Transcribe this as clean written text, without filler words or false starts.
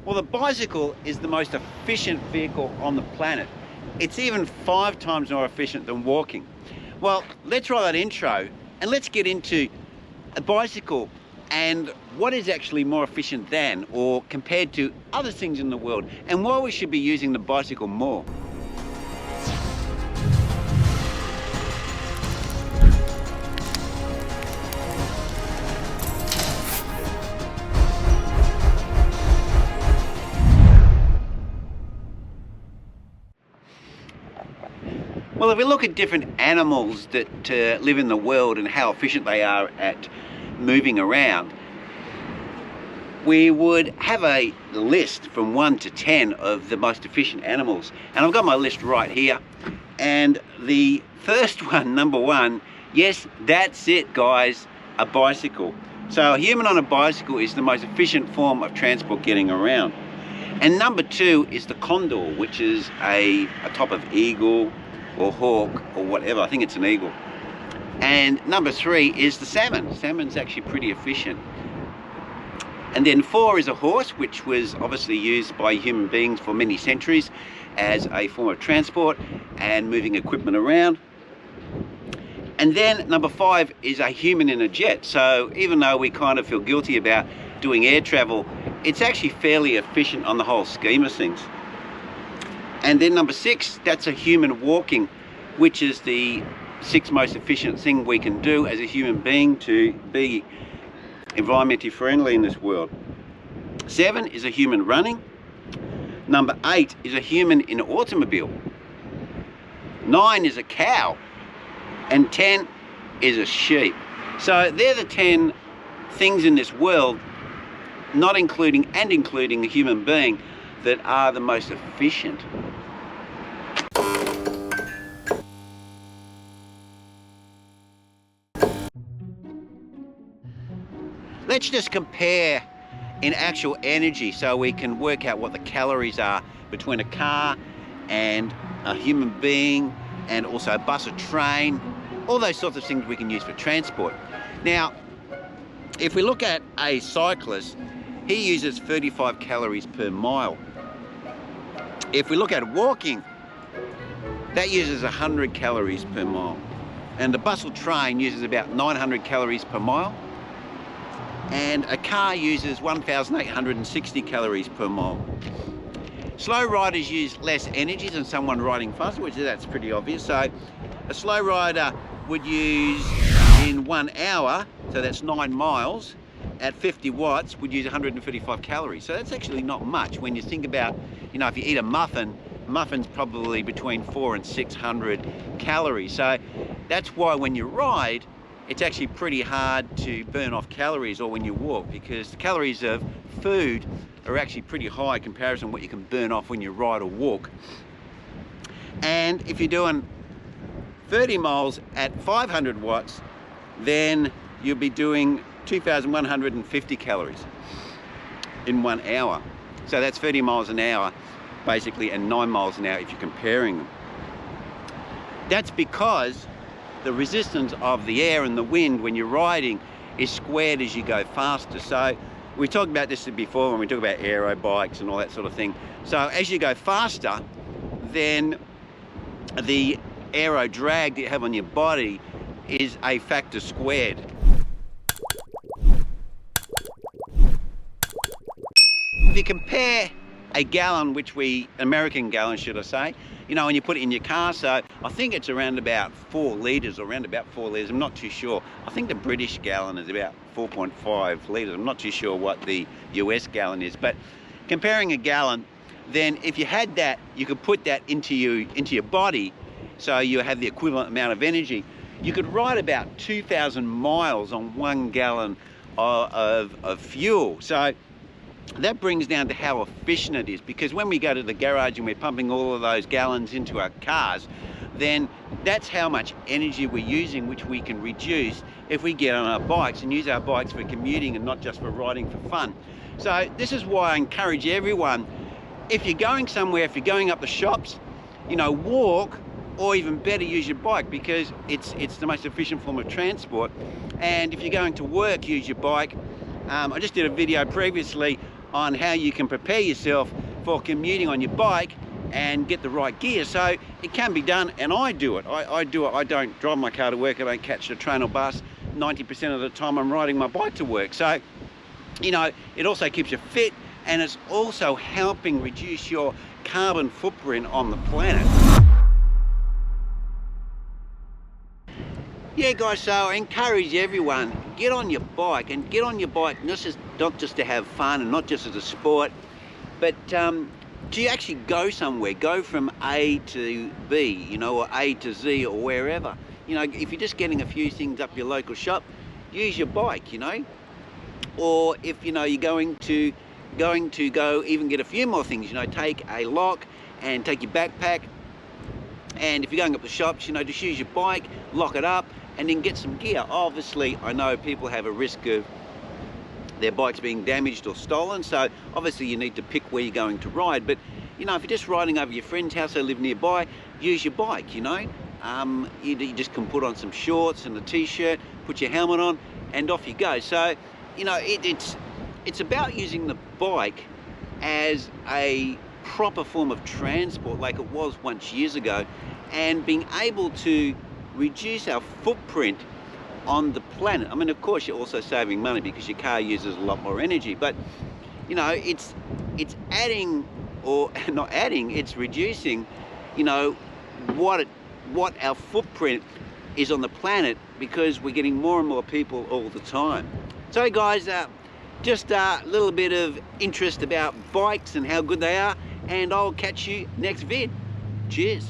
Well, the bicycle is the most efficient vehicle on the planet. It's even 5 times more efficient than walking. Well, let's roll that intro and let's get into a bicycle and what is actually more efficient than or compared to other things in the world and why we should be using the bicycle more. Well, if we look at different animals that live in the world and how efficient they are at moving around, we would have a list from 1 to 10 of the most efficient animals. And I've got my list right here. And the first one, number 1, yes, that's it, guys, a bicycle. So a human on a bicycle is the most efficient form of transport getting around. And number 2 is the condor, which is a type of eagle or hawk or whatever. I think it's an eagle. And number 3 is the salmon. Salmon's actually pretty efficient. And then 4 is a horse, which was obviously used by human beings for many centuries as a form of transport and moving equipment around. And then number 5 is a human in a jet. So even though we kind of feel guilty about doing air travel, it's actually fairly efficient on the whole scheme of things. And then number 6, that's a human walking, which is the 6th most efficient thing we can do as a human being to be environmentally friendly in this world. 7 is a human running. Number 8 is a human in an automobile. 9 is a cow. And 10 is a sheep. So they're the 10 things in this world, not including a human being, that are the most efficient. Let's just compare in actual energy so we can work out what the calories are between a car and a human being, and also a bus or train, all those sorts of things we can use for transport. Now, if we look at a cyclist, he uses 35 calories per mile. If we look at walking, that uses 100 calories per mile. And the bus or train uses about 900 calories per mile. And a car uses 1,860 calories per mile. Slow riders use less energy than someone riding faster, which that's pretty obvious. So a slow rider would use in 1 hour, so that's 9 miles, at 50 watts, would use 135 calories. So that's actually not much when you think about, if you eat a muffin's probably between 400 and 600 calories. So that's why when you ride, it's actually pretty hard to burn off calories, or when you walk, because the calories of food are actually pretty high in comparison to what you can burn off when you ride or walk. And if you're doing 30 miles at 500 watts, then you'll be doing 2,150 calories in 1 hour. So that's 30 miles an hour, basically, and 9 miles an hour if you're comparing them. That's because the resistance of the air and the wind when you're riding is squared as you go faster. So we talked about this before when we talk about aero bikes and all that sort of thing. So as you go faster, then the aero drag that you have on your body is a factor squared. If you compare a gallon, American gallon should I say, when you put it in your car, so I think it's around about 4 litres, I'm not too sure. I think the British gallon is about 4.5 litres. I'm not too sure what the US gallon is, but comparing a gallon, then if you had that, you could put that into your body, so you have the equivalent amount of energy. You could ride about 2,000 miles on 1 gallon of fuel. So that brings down to how efficient it is, because when we go to the garage and we're pumping all of those gallons into our cars, then that's how much energy we're using, which we can reduce if we get on our bikes and use our bikes for commuting and not just for riding for fun. So this is why I encourage everyone, if you're going somewhere, if you're going up the shops, walk, or even better, use your bike, because it's the most efficient form of transport. And if you're going to work, use your bike. I just did a video previously on how you can prepare yourself for commuting on your bike and get the right gear. So it can be done, and I do it. I do it. I don't drive my car to work. I don't catch the train or bus. 90% of the time I'm riding my bike to work. So, you know, it also keeps you fit, and it's also helping reduce your carbon footprint on the planet. Yeah guys, so I encourage everyone, get on your bike, and get on your bike not just to have fun and not just as a sport, but to actually go somewhere, go from A to B, you know, or A to Z, or wherever. You know, if you're just getting a few things up your local shop, use your bike, you know. Or if, you know, you're going to go even get a few more things, you know, take a lock and take your backpack. And if you're going up the shops, you know, just use your bike, lock it up, and then get some gear. Obviously, I know people have a risk of their bikes being damaged or stolen, so obviously you need to pick where you're going to ride. But, you know, if you're just riding over your friend's house they live nearby, use your bike, you know. You just can put on some shorts and a t-shirt, put your helmet on, and off you go. So, you know, it's about using the bike as a proper form of transport like it was once years ago, and being able to reduce our footprint on the planet. I mean, of course, you're also saving money because your car uses a lot more energy, but, you know, it's adding, or not adding, it's reducing, you know, what our footprint is on the planet, because we're getting more and more people all the time. So guys, just a little bit of interest about bikes and how good they are, and I'll catch you next vid. Cheers.